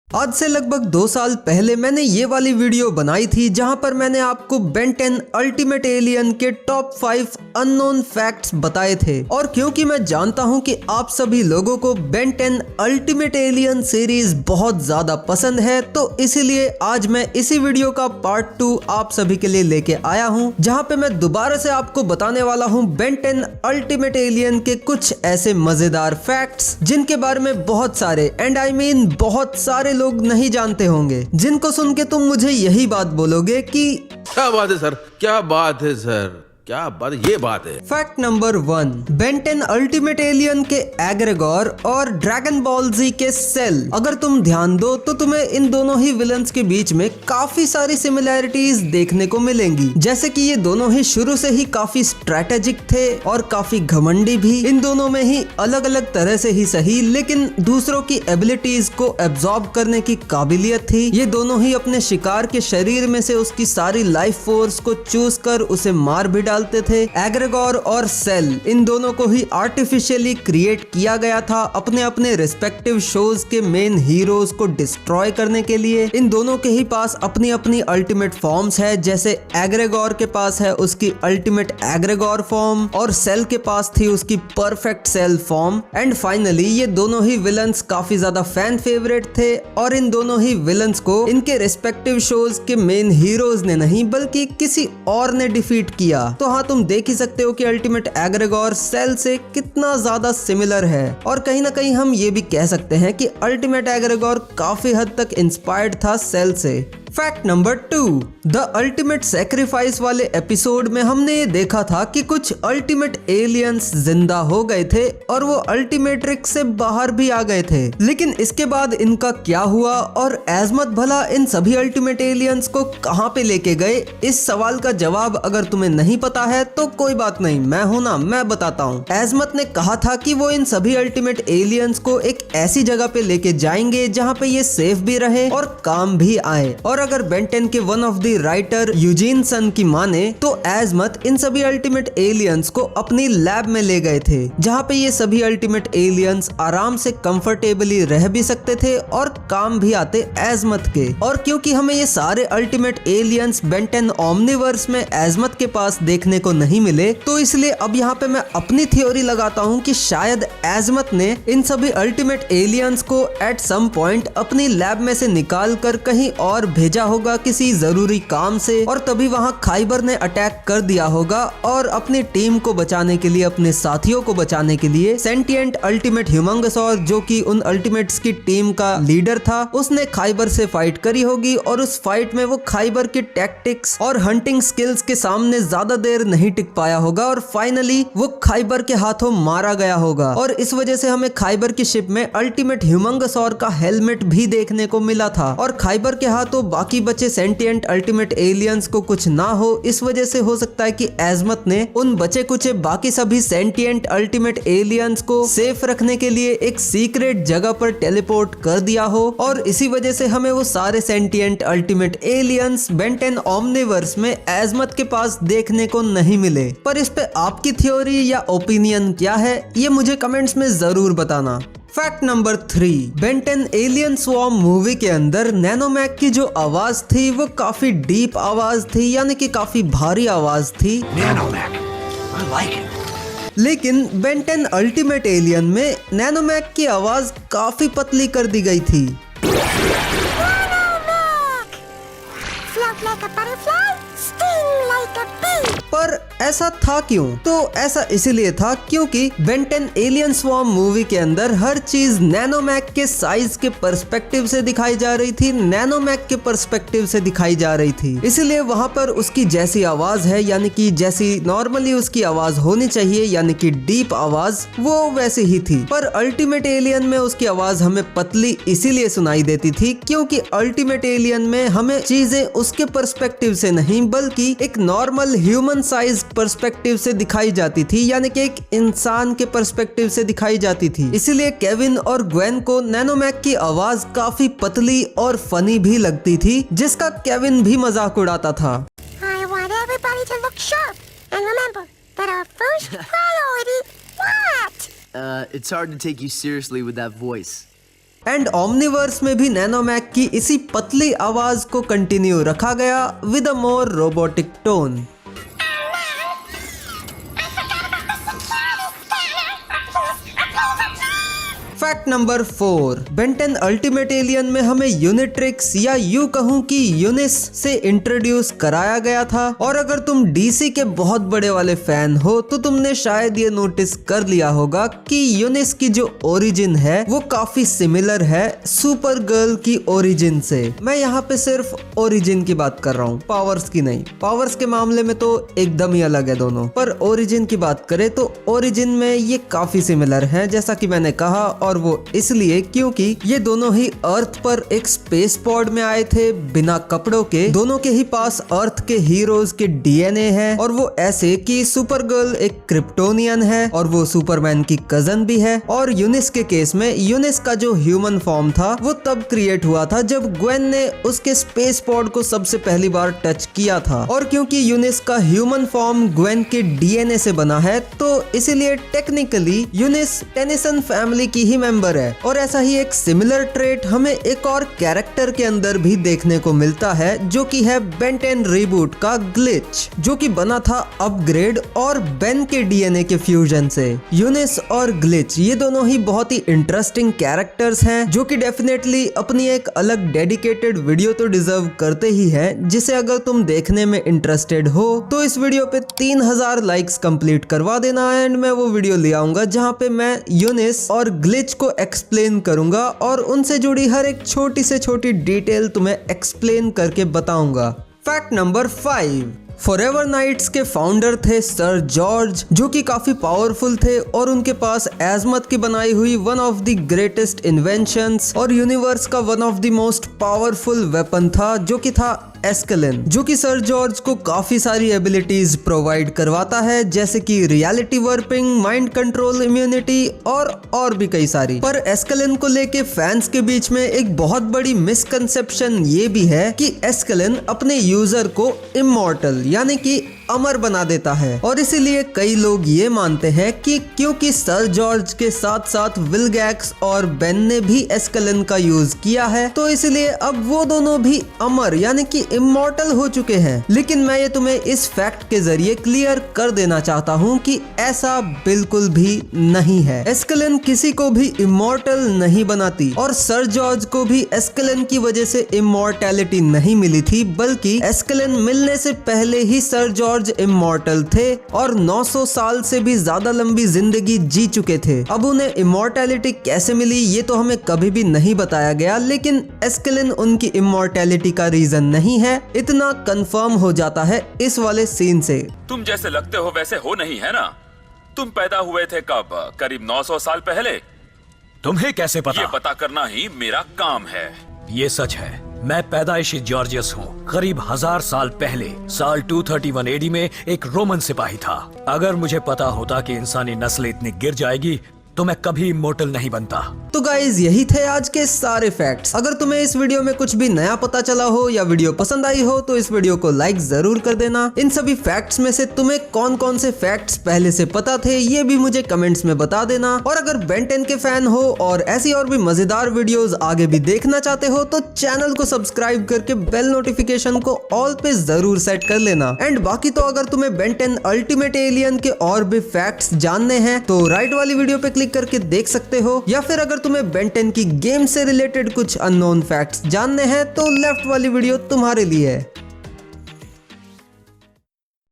आज से लगभग 2 साल पहले मैंने ये वाली वीडियो बनाई थी जहां पर मैंने आपको बेन 10 अल्टीमेट एलियन के टॉप 5 अननोन फैक्ट्स बताए थे। और क्योंकि मैं जानता हूं कि आप सभी लोगों को बेन 10 अल्टीमेट एलियन सीरीज बहुत ज्यादा पसंद है, तो इसीलिए आज मैं इसी वीडियो का पार्ट 2 आप सभी के लिए लेके आया हूं, जहां पे मैं दोबारा से आपको बताने वाला हूं बेन 10 अल्टीमेट एलियन के कुछ ऐसे मजेदार फैक्ट्स जिनके बारे में बहुत सारे बहुत सारे लोग नहीं जानते होंगे, जिनको सुन के तुम मुझे यही बात बोलोगे कि क्या बात है सर, क्या बात है सर, क्या बात, ये बात है। Fact number 1, Ben 10 ultimate alien के एग्रेगोर और ड्रैगन बॉल जी के सेल, अगर तुम ध्यान दो तो तुम्हें इन दोनों ही विलन्स के बीच में काफी सारी सिमिलैरिटीज देखने को मिलेंगी। जैसे कि ये दोनों ही शुरू से ही काफी स्ट्रेटेजिक थे और काफी घमंडी भी। इन दोनों में ही अलग अलग तरह से ही सही, लेकिन दूसरों की एबिलिटीज को एब्जॉर्ब करने की काबिलियत थी। ये दोनों ही अपने शिकार के शरीर में से उसकी सारी लाइफ फोर्स को चूज कर उसे मार भी डालते थे। एग्रेगोर और सेल, इन दोनों को ही आर्टिफिशियली क्रिएट किया गया था अपने अपने रिस्पेक्टिव शोज के मेन हीरोज को डिस्ट्रॉय करने के लिए। इन दोनों के ही पास अपनी अपनी अल्टीमेट फॉर्म्स है। जैसे एग्रेगोर के पास है उसकी अल्टीमेट एग्रेगोर फॉर्म और सेल के पास थी उसकी perfect Cell form. And finally ये दोनों ही विलन्स काफी ज्यादा फैन फेवरेट थे और इन दोनों ही विलन्स को इनके रिस्पेक्टिव शोज के मेन हीरोज ने नहीं बल्कि किसी और ने डिफीट किया। तो हाँ, तुम देख ही सकते हो कि अल्टीमेट एग्रेगोर सेल से कितना ज्यादा सिमिलर है। और कहीं ना कहीं हम ये भी कह सकते हैं कि अल्टीमेट एग्रेगोर काफी हद तक इंस्पायर्ड था सेल से। Fact number 2, the ultimate sacrifice वाले एपिसोड में हमने ये देखा था कि कुछ अल्टीमेट एलियंस जिंदा हो गए थे और वो अल्टीमेट्रिक्स से बाहर भी आ गए थे। लेकिन इसके बाद इनका क्या हुआ और एजमत भला इन सभी अल्टीमेट एलियंस को कहां पे लेके गए? इस सवाल का जवाब अगर तुम्हें नहीं पता है तो कोई बात नहीं, मैं हूं ना, मैं बताता हूं। एजमत ने कहा था कि वो इन सभी अल्टीमेट एलियंस को एक ऐसी जगह पे लेके जाएंगे जहां पे ये सेफ भी रहे और काम भी आए। और अगर बेन 10 के one of the writer Eugene Son की माने तो एजमत इन सभी अल्टीमेट एलियंस को अपनी लैब में ले गए थे, जहां पे ये सभी अल्टीमेट एलियंस आराम से कंफर्टेबली रह भी सकते थे और काम भी आते एजमत के। और क्योंकि हमें ये सारे अल्टीमेट एलियंस बेन 10 ओमनिवर्स में एजमत के पास देखने को नहीं मिले, तो इसलिए अब यहाँ पे मैं अपनी थ्योरी लगाता हूँ कि शायद एजमत ने इन सभी अल्टीमेट एलियंस को एट सम पॉइंट अपनी लैब में से निकाल कर कहीं और भेजा होगा किसी जरूरी काम से, और तभी वहां खाइबर ने अटैक कर दिया होगा और अपनी टीम को बचाने के लिए, अपने साथियों को बचाने के लिए सेंटिएंट अल्टीमेट ह्यूमंगसॉर, जो कि उन अल्टीमेट्स की टीम का लीडर था, उसने खाइबर से फाइट करी होगी। और उस फाइट में वो खाइबर की टैक्टिक्स और हंटिंग स्किल्स के सामने ज्यादा देर नहीं टिक पाया होगा और फाइनली वो खाइबर के हाथों मारा गया होगा। और इस वजह से हमें खाइबर की शिप में अल्टीमेट ह्यूमंगसॉर का हेलमेट भी देखने को मिला था। और खाइबर के हाथों बाकी बचे सेंटिएंट अल्टीमेट एलियंस को कुछ ना हो, इस वजह से हो सकता है कि एजमत ने उन बचे कुचे बाकी सभी सेंटिएंट अल्टीमेट एलियंस को सेफ रखने के लिए एक सीक्रेट जगह पर टेलीपोर्ट कर दिया हो। और इसी वजह से हमें वो सारे sentient ultimate aliens Ben 10 Omniverse में एजमत के पास देखने को नहीं मिले। पर इस पे आपकी थ्योरी या ओपिनियन क्या है, ये मुझे कमेंट्स में जरूर बताना। Fact number 3, Ben 10 alien swarm movie के अंदर नैनोमैक की जो आवाज थी वो काफी डीप आवाज थी, यानी कि काफी भारी आवाज थी। लेकिन बेन 10 अल्टीमेट एलियन में नैनोमैक की आवाज काफी पतली कर दी गई थी। पर ऐसा था क्यों? तो ऐसा इसीलिए था क्योंकि बेन 10 एलियन स्वॉर्म मूवी के अंदर हर चीज नैनोमैक के साइज के पर्सपेक्टिव से दिखाई जा रही थी, नैनोमैक के पर्सपेक्टिव से दिखाई जा रही थी। इसलिए वहां पर उसकी जैसी आवाज है, यानी कि जैसी नॉर्मली उसकी आवाज होनी चाहिए, यानी कि डीप आवाज, वो वैसी ही थी। पर अल्टीमेट एलियन में उसकी आवाज हमें पतली इसीलिए सुनाई देती थी क्योंकि अल्टीमेट एलियन में हमें चीजें उसके पर्सपेक्टिव से नहीं बल्कि एक नॉर्मल ह्यूमन साइज पर्सपेक्टिव से दिखाई जाती थी, यानी कि एक इंसान के पर्सपेक्टिव से दिखाई जाती थी। इसीलिए केविन और ग्वेन को नैनोमैक की आवाज काफी पतली और फनी भी लगती थी, जिसका केविन भी मजाक उड़ाता था। I want everybody to look sharp and remember that our first priority, what? It's hard to take you seriously with that voice. And Omniverse में भी नैनोमैक की इसी पतली आवाज को कंटिन्यू रखा गया with a more robotic tone. Fact number 4, Ben 10 ultimate alien में हमें यूनिट्रिक्स या यूं कहूं कि यूनिस से इंट्रोड्यूस कराया गया था। और अगर तुम डीसी के बहुत बड़े वाले फैन हो तो तुमने शायद ये नोटिस कर लिया होगा कि यूनिस की जो ओरिजिन है वो काफी सिमिलर है सुपर गर्ल की ओरिजिन से। मैं यहाँ पे सिर्फ ओरिजिन की बात कर रहा हूँ, पावर्स की नहीं। पावर्स के मामले में तो एकदम ही अलग है दोनों, पर ओरिजिन की बात करें तो ओरिजिन में ये काफी सिमिलर है, जैसा कि मैंने कहा। और वो इसलिए क्योंकि ये दोनों ही अर्थ पर एक स्पेस पॉड में आए थे बिना कपड़ों के। दोनों के ही पास अर्थ के हीरोज के डीएनए है, और वो ऐसे कि सुपर गर्ल एक क्रिप्टोनियन है और वो सुपरमैन की कजन भी है। और यूनिस के केस में यूनिस का जो ह्यूमन फॉर्म था वो तब क्रिएट हुआ था जब ग्वेन ने उसके स्पेस पॉड को सबसे पहली बार टच किया था। और क्योंकि यूनिस का ह्यूमन फॉर्म ग्वेन के डीएनए से बना है तो इसीलिए टेक्निकली यूनिस टेनिसन फैमिली की ही मेंबर है। और ऐसा ही एक सिमिलर ट्रेट हमें एक और कैरेक्टर के अंदर भी देखने को मिलता है, जो कि है बेन 10 रीबूट का ग्लिच, जो कि बना था अपग्रेड और बेन के डीएनए के फ्यूजन से। यूनिस और ग्लिच ये दोनों ही बहुत ही इंटरेस्टिंग कैरेक्टर्स हैं, जो कि डेफिनेटली अपनी एक अलग डेडिकेटेड वीडियो तो डिजर्व करते ही है, जिसे अगर तुम देखने में इंटरेस्टेड हो तो इस वीडियो पे 3000 लाइक्स कंप्लीट करवा देना। एंड मैं वो वीडियो ले आऊंगा जहाँ पे मैं यूनिस और ग्लिच को एक्सप्लेन करूंगा और उनसे जुड़ी हर एक छोटी से छोटी डिटेल तुम्हें एक्सप्लेन करके बताऊंगा। फैक्ट नंबर 5, फॉरएवर नाइट्स के फाउंडर थे सर जॉर्ज, जो कि काफी पावरफुल थे और उनके पास एजमत की बनाई हुई one of the greatest inventions और यूनिवर्स का one of the most powerful weapon था, जो कि था एस्केलिन, जो कि सर जॉर्ज को काफी सारी एबिलिटीज प्रोवाइड करवाता है, जैसे कि रियलिटी वर्पिंग, माइंड कंट्रोल, इम्यूनिटी और भी कई सारी। पर एस्केलिन को लेके फैंस के बीच में एक बहुत बड़ी मिसकंसेप्शन ये भी है कि एस्केलिन अपने यूजर को इमॉर्टल यानी कि अमर बना देता है। और इसीलिए कई लोग ये मानते हैं कि क्योंकि सर जॉर्ज के साथ साथ विलगैक्स और बेन ने भी एस्केलिन का यूज किया है तो इसलिए अब वो दोनों भी अमर यानी कि इमॉर्टल हो चुके हैं। लेकिन मैं ये तुम्हें इस फैक्ट के जरिए क्लियर कर देना चाहता हूँ कि ऐसा बिल्कुल भी नहीं है। एस्केलिन किसी को भी इमॉर्टल नहीं बनाती और सर जॉर्ज को भी एस्केलिन की वजह से इमॉर्टैलिटी नहीं मिली थी, बल्कि एस्केलिन मिलने से पहले ही सर जॉर्ज इमॉर्टल थे और 900 साल से भी ज्यादा लंबी जिंदगी जी चुके थे। अब उन्हें इमॉर्टैलिटी कैसे मिली ये तो हमें कभी भी नहीं बताया गया, लेकिन एस्केलिन उनकी इमॉर्टैलिटी का रीजन नहीं है, इतना कंफर्म हो जाता है इस वाले सीन से। तुम जैसे लगते हो वैसे हो नहीं है ना? तुम पैदा हुए थे कब? करीब 900 साल पहले। तुम्हें कैसे पता? ये पता करना ही मेरा काम है। ये सच है, मैं पैदाइशी जॉर्जियस हूँ। करीब 1000 साल पहले साल 231 एडी में एक रोमन सिपाही था। अगर मुझे पता होता कि इंसानी नस्ल इतनी गिर जाएगी तो मैं कभी इमॉर्टल नहीं बनता। तो गाइज यही थे आज के सारे फैक्ट्स। अगर तुम्हें इस वीडियो में कुछ भी नया पता चला हो या वीडियो पसंद आई हो तो इस वीडियो को लाइक जरूर कर देना। इन सभी फैक्ट्स में से तुम्हें कौन कौन से फैक्ट्स पहले से पता थे ये भी मुझे कमेंट्स में बता देना। और अगर बेन 10 के फैन हो और ऐसी और भी मजेदार वीडियोस आगे भी देखना चाहते हो तो चैनल को सब्सक्राइब करके बेल नोटिफिकेशन को ऑल पे जरूर सेट कर लेना। एंड बाकी तो अगर तुम्हें बेन 10 अल्टीमेट एलियन के और भी फैक्ट्स जानने हैं तो राइट वाली वीडियो पे क्लिक करके देख सकते हो, या फिर अगर तुम्हें बेन 10 की गेम से रिलेटेड कुछ अननोन फैक्ट्स जानने हैं तो लेफ्ट वाली वीडियो तुम्हारे लिए है।